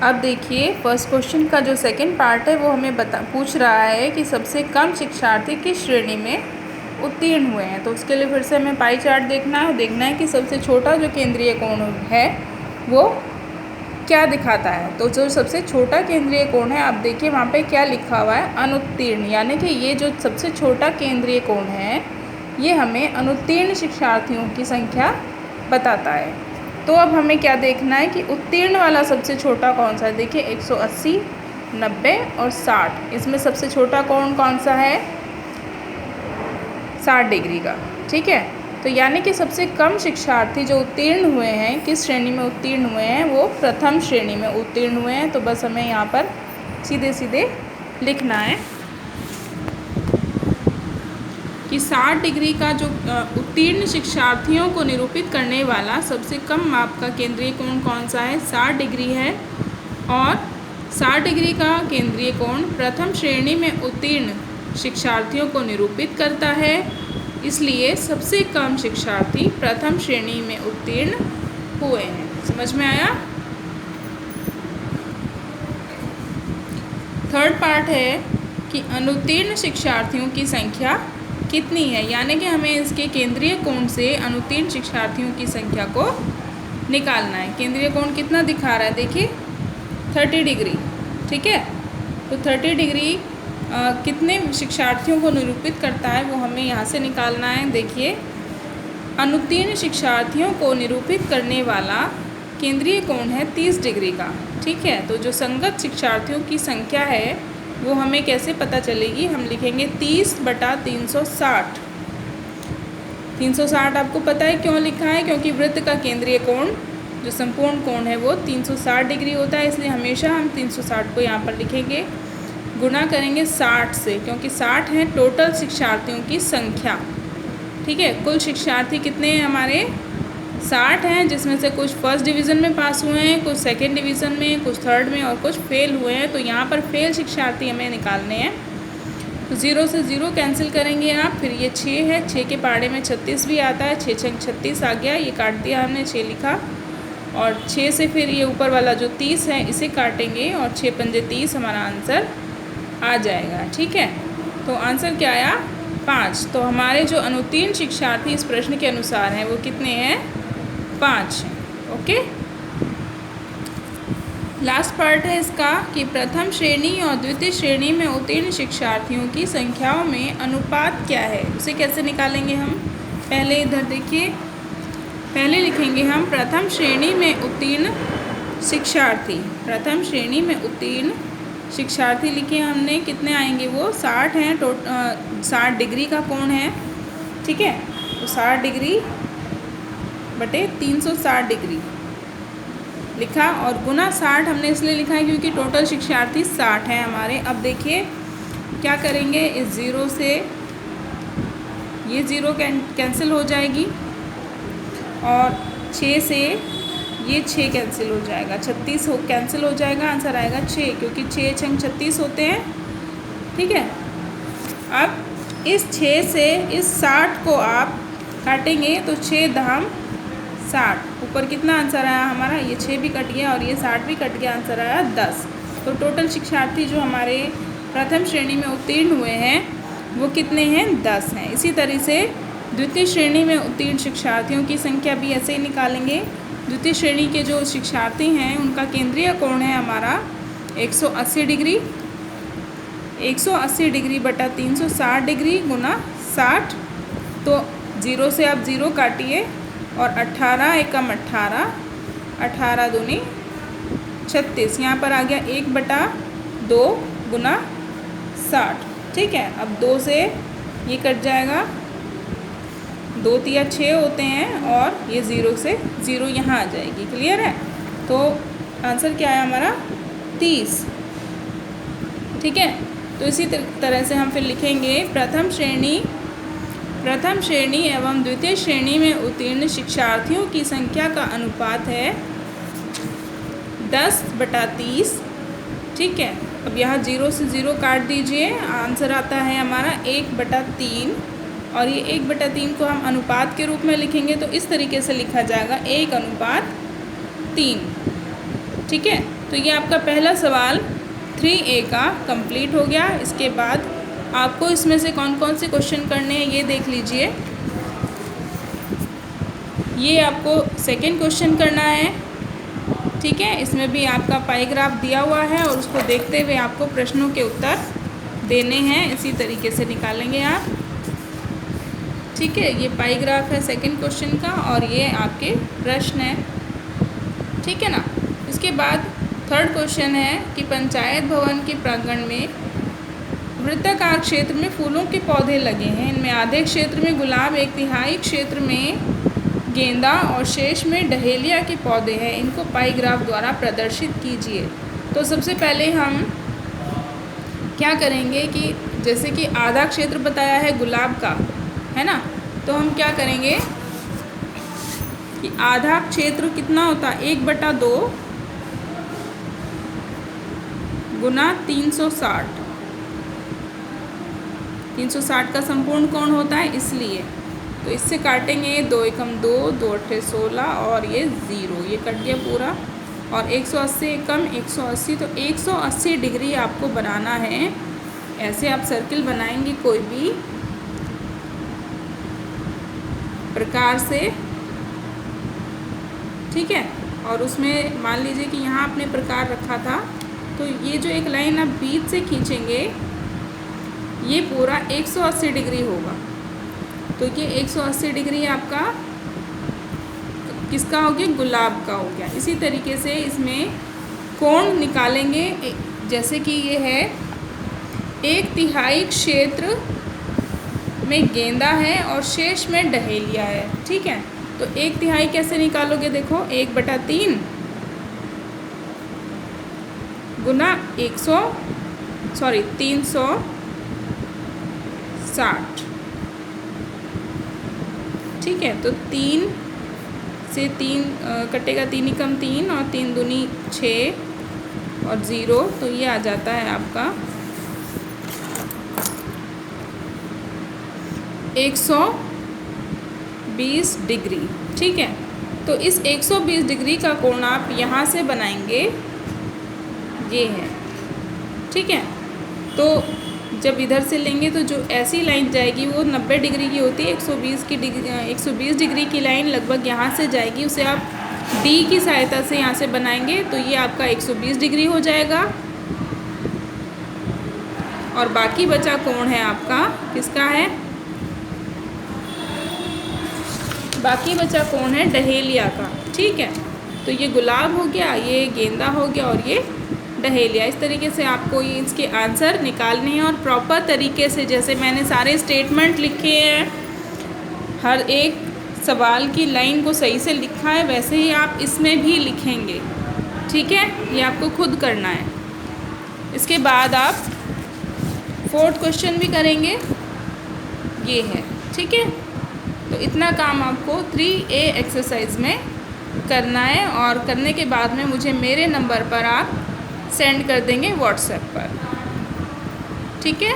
अब देखिए first question का जो सेकंड पार्ट है वो हमें पूछ रहा है कि सबसे कम शिक्षार्थी किस श्रेणी में उत्तीर्ण हुए हैं। तो उसके लिए फिर से हमें पाई चार्ट देखना है और देखना है कि सबसे छोटा जो केंद्रीय कोण है वो क्या दिखाता है। तो जो सबसे छोटा केंद्रीय कोण है आप देखिए वहाँ पे क्या लिखा हुआ है, अनुत्तीर्ण, यानी कि ये जो सबसे छोटा केंद्रीय कोण है ये हमें अनुत्तीर्ण शिक्षार्थियों की संख्या बताता है। तो अब हमें क्या देखना है कि उत्तीर्ण वाला सबसे छोटा कौन सा है। देखिए 180, 90 और 60, इसमें सबसे छोटा कोण कौन सा है, 60 डिग्री का। ठीक है, तो यानी कि सबसे कम शिक्षार्थी जो उत्तीर्ण हुए हैं, किस श्रेणी में उत्तीर्ण हुए हैं, वो प्रथम श्रेणी में उत्तीर्ण हुए हैं। तो बस हमें यहाँ पर सीधे सीधे लिखना है कि 60 डिग्री का जो उत्तीर्ण शिक्षार्थियों को निरूपित करने वाला सबसे कम माप का केंद्रीय कोण कौन सा है, 60 डिग्री है। और 60 डिग्री का केंद्रीय कोण प्रथम श्रेणी में उत्तीर्ण शिक्षार्थियों को निरूपित करता है, इसलिए सबसे कम शिक्षार्थी प्रथम श्रेणी में उत्तीर्ण हुए हैं। समझ में आया। थर्ड पार्ट है कि अनुत्तीर्ण शिक्षार्थियों की संख्या कितनी है, यानी कि हमें इसके केंद्रीय कोण से अनुत्तीर्ण शिक्षार्थियों की संख्या को निकालना है। केंद्रीय कोण कितना दिखा रहा है, देखिए 30 डिग्री। ठीक है, तो 30 डिग्री कितने शिक्षार्थियों को निरूपित करता है वो हमें यहाँ से निकालना है। देखिए अनुत्तीर्ण शिक्षार्थियों को निरूपित करने वाला केंद्रीय कोण है 30 डिग्री का। ठीक है, तो जो संगत शिक्षार्थियों की संख्या है वो हमें कैसे पता चलेगी, हम लिखेंगे 30/360। 360 आपको पता है क्यों लिखा है, क्योंकि वृत्त का केंद्रीय कोण जो संपूर्ण कोण है वो 360 डिग्री होता है, इसलिए हमेशा हम 360 को यहाँ पर लिखेंगे, गुणा करेंगे 60 से, क्योंकि 60 है टोटल शिक्षार्थियों की संख्या। ठीक है, कुल शिक्षार्थी कितने हैं हमारे, 60 हैं, जिसमें से कुछ फर्स्ट डिवीज़न में पास हुए हैं, कुछ सेकंड डिवीज़न में, कुछ थर्ड में और कुछ फेल हुए हैं। तो यहाँ पर फेल शिक्षार्थी हमें निकालने हैं। तो 0 से 0 कैंसिल करेंगे आप, फिर ये 6 है, 6 के पाड़े में 36 भी आता है, 6 6 36 आ गया, ये काट दिया हमने, 6 लिखा, और 6 से फिर ये ऊपर वाला जो 30 है इसे काटेंगे और 6 पंजे 30 हमारा आंसर आ जाएगा। ठीक है, तो आंसर क्या आया, 5। तो हमारे जो अनुत्तीर्ण शिक्षार्थी इस प्रश्न के अनुसार हैं वो कितने हैं, 5 हैं। ओके, लास्ट पार्ट है इसका कि प्रथम श्रेणी और द्वितीय श्रेणी में उत्तीर्ण शिक्षार्थियों की संख्याओं में अनुपात क्या है, उसे कैसे निकालेंगे हम। पहले इधर देखिए, पहले लिखेंगे हम प्रथम श्रेणी में उत्तीर्ण शिक्षार्थी। प्रथम श्रेणी में उत्तीर्ण शिक्षार्थी लिखे हमने, कितने आएंगे वो, 60 हैं, 60 डिग्री का कोण है। ठीक है, तो 60 डिग्री बटे 360 डिग्री लिखा, और गुना 60 हमने इसलिए लिखा है क्योंकि टोटल शिक्षार्थी 60 हैं हमारे। अब देखिए क्या करेंगे, इस 0 से ये 0 कैंसिल हो जाएगी, और 6 से ये 6 कैंसिल हो जाएगा, 36 कैंसिल हो जाएगा, आंसर आएगा 6, क्योंकि 6 छंग 36 होते हैं। ठीक है, अब इस 6 से इस 60 को आप काटेंगे तो 6 दाम 60, ऊपर कितना आंसर आया हमारा, ये 6 भी कट गया और ये 60 भी कट गया, आंसर आया 10। तो टोटल शिक्षार्थी जो हमारे प्रथम श्रेणी में उत्तीर्ण हुए हैं वो कितने हैं, 10 हैं। इसी तरह से द्वितीय श्रेणी में उत्तीर्ण शिक्षार्थियों की संख्या भी ऐसे ही निकालेंगे। द्वितीय श्रेणी के जो शिक्षार्थी हैं उनका केंद्रीय कोण है हमारा 180 डिग्री, 180 डिग्री बटा 360 डिग्री गुना 60। तो 0 से आप 0 काटिए, और 18 एकम 18, 18 दूनी 36, यहाँ पर आ गया 1/2 गुना 60। ठीक है, अब 2 से ये कट जाएगा, 2 तिया 6 होते हैं, और ये 0 से 0 यहाँ आ जाएगी। क्लियर है, तो आंसर क्या है हमारा, 30। ठीक है, तो इसी तरह से हम फिर लिखेंगे प्रथम श्रेणी एवं द्वितीय श्रेणी में उत्तीर्ण शिक्षार्थियों की संख्या का अनुपात है 10/30। ठीक है, अब यहाँ 0 से 0 काट दीजिए, आंसर आता है हमारा 1/3, और ये 1/3 को हम अनुपात के रूप में लिखेंगे तो इस तरीके से लिखा जाएगा 1:3। ठीक है, तो ये आपका पहला सवाल 3A का कंप्लीट हो गया। इसके बाद आपको इसमें से कौन कौन से क्वेश्चन करने हैं ये देख लीजिए। ये आपको सेकंड क्वेश्चन करना है, ठीक है। इसमें भी आपका पाईग्राफ दिया हुआ है और उसको देखते हुए आपको प्रश्नों के उत्तर देने हैं। इसी तरीके से निकालेंगे आप, ठीक है। ये पाईग्राफ है सेकंड क्वेश्चन का और ये आपके प्रश्न है, ठीक है ना। इसके बाद थर्ड क्वेश्चन है कि पंचायत भवन के प्रांगण में वृत्ताकार क्षेत्र में फूलों के पौधे लगे हैं। इनमें आधे क्षेत्र में गुलाब, 1/3 क्षेत्र में गेंदा और शेष में डहेलिया के पौधे हैं। इनको पाईग्राफ द्वारा प्रदर्शित कीजिए। तो सबसे पहले हम क्या करेंगे कि जैसे कि आधा क्षेत्र बताया है गुलाब का, है ना, तो हम क्या करेंगे कि आधा क्षेत्र कितना होता है, 1/2 गुना 360। 360 का संपूर्ण कोण होता है, इसलिए तो इससे काटेंगे 2 एकम 2, 2 अट्ठे 16 और ये 0, ये कट गया पूरा। और 180 एकम 180, तो 180 डिग्री आपको बनाना है। ऐसे आप सर्किल बनाएंगे कोई भी प्रकार से, ठीक है। और उसमें मान लीजिए कि यहाँ आपने प्रकार रखा था, तो ये जो एक लाइन आप बीच से खींचेंगे ये पूरा 180 डिग्री होगा। तो ये 180 डिग्री आपका किसका हो गया, गुलाब का हो गया। इसी तरीके से इसमें कोण निकालेंगे, जैसे कि ये है 1/3 क्षेत्र में गेंदा है और शेष में डहेलिया है, ठीक है। तो 1/3 कैसे निकालोगे, देखो 1/3 गुना 360, ठीक है। तो 3 से 3 कटेगा, 3 एकम 3 और 3 दूनी 6 और 0, तो ये आ जाता है आपका 120 डिग्री, ठीक है। तो इस 120 डिग्री का कोण आप यहाँ से बनाएंगे, ये है, ठीक है। तो जब इधर से लेंगे तो जो ऐसी लाइन जाएगी वो 90 डिग्री की होती है। 120 डिग्री की लाइन लगभग यहाँ से जाएगी, उसे आप डी की सहायता से यहाँ से बनाएंगे तो ये आपका 120 डिग्री हो जाएगा। और बाकी बचा कोण है आपका किसका है, बाकी बचा कोण है डहेलिया का, ठीक है। तो ये गुलाब हो गया, ये गेंदा हो गया और ये डहेलिया। इस तरीके से आपको ये इसके आंसर निकालने हैं और प्रॉपर तरीके से, जैसे मैंने सारे स्टेटमेंट लिखे हैं, हर एक सवाल की लाइन को सही से लिखा है, वैसे ही आप इसमें भी लिखेंगे, ठीक है। ये आपको खुद करना है। इसके बाद आप 4th क्वेश्चन भी करेंगे, ये है, ठीक है। तो इतना काम आपको 3A एक्सरसाइज में करना है और करने के बाद में मुझे मेरे नंबर पर आप सेंड कर देंगे व्हाट्सएप पर, ठीक है।